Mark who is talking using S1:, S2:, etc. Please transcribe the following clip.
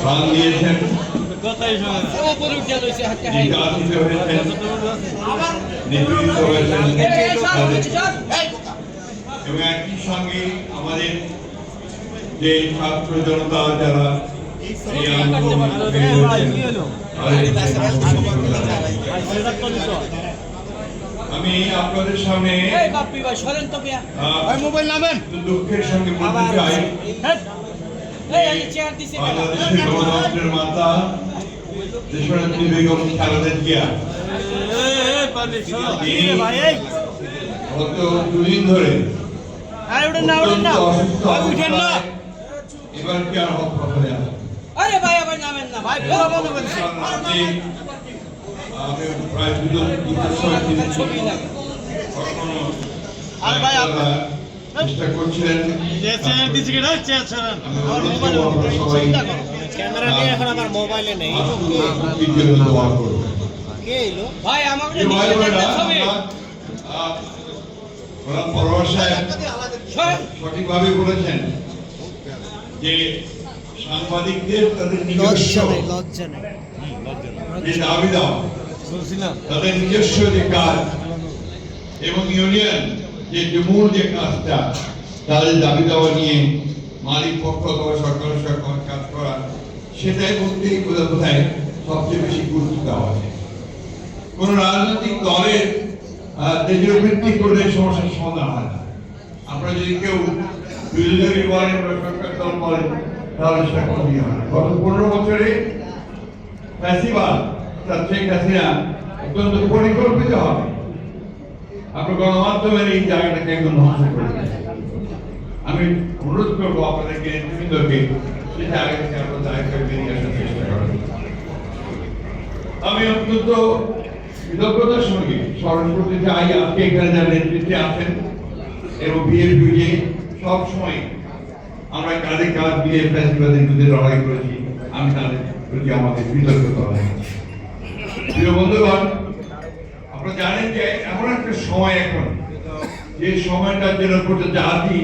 S1: প্রাণ দিয়েছেন, নিপীড়িত হয়েছেন এবং একই সঙ্গে আমাদের যে ছাত্র জনতা যারা এই আমি আপনাদের সামনে দুঃখের সঙ্গে বলতে চাই বাংলাদেশের গণতন্ত্রের মাতা দেশনেত্রী বেগম খালেদা জিয়া গত দুদিন ধরে অসুস্থ অবস্থায় এবার কি আর হসপিটালে আছে। আমি প্রায় চেষ্টা করছিলেন সঠিকভাবে বলেছেন যে সাংবাদিকদের তাদের নিজস্ব যে দাবি দেওয়া, তাদের নিজস্ব যে কাজ এবং ইউনিয়ন যে মূল যে কাজটা তাদের দাবি দেওয়া নিয়ে মালিক পক্ষ অথবা সরকারের সরকার কাজ করা, সেটাই বলতেই বোধহয় সবচেয়ে বেশি গুরুত্ব দেওয়া আছে। কোন রাজনৈতিক দলের দেশের ভিত্তি করলে সমস্যার সমাধান হয় না। আপনারা যদি কেউ বিরোধী বলেন বা সরকার দল বলেন তাহলে সেটা কোনোদিন হয় না। গত 15 বছরে ফ্যাসিবাদ শেখ হাসিনা অত্যন্ত পরিকল্পিত হবে আপনার গণমাধ্যমের এই জায়গাটাকে একদম ধ্বংস করে দিয়েছে। আমি অনুরোধ করবো আপনাদেরকে নেতৃবৃন্দকে সেটা আগে থেকে আপনার দায়িত্ব বেরিয়ে আসার চেষ্টা করেন। আমি অত্যন্ত কৃতজ্ঞতার সঙ্গে স্মরণ করতে চাই আজকে এখানে যারা নেতৃত্বে আছেন এবং বিএনপি যে সবসময় আমরা কাঁধে কাঁধ মিলে ফ্যাসিবাদের বিরুদ্ধে লড়াই করেছি, আমি তাদের প্রতি আমাদের কৃতজ্ঞতা জানাচ্ছি। প্রিয় বন্ধুগণ, আপনারা জানেন যে এমন একটা সময় এখন যে সময়টার জন্য গোটা জাতি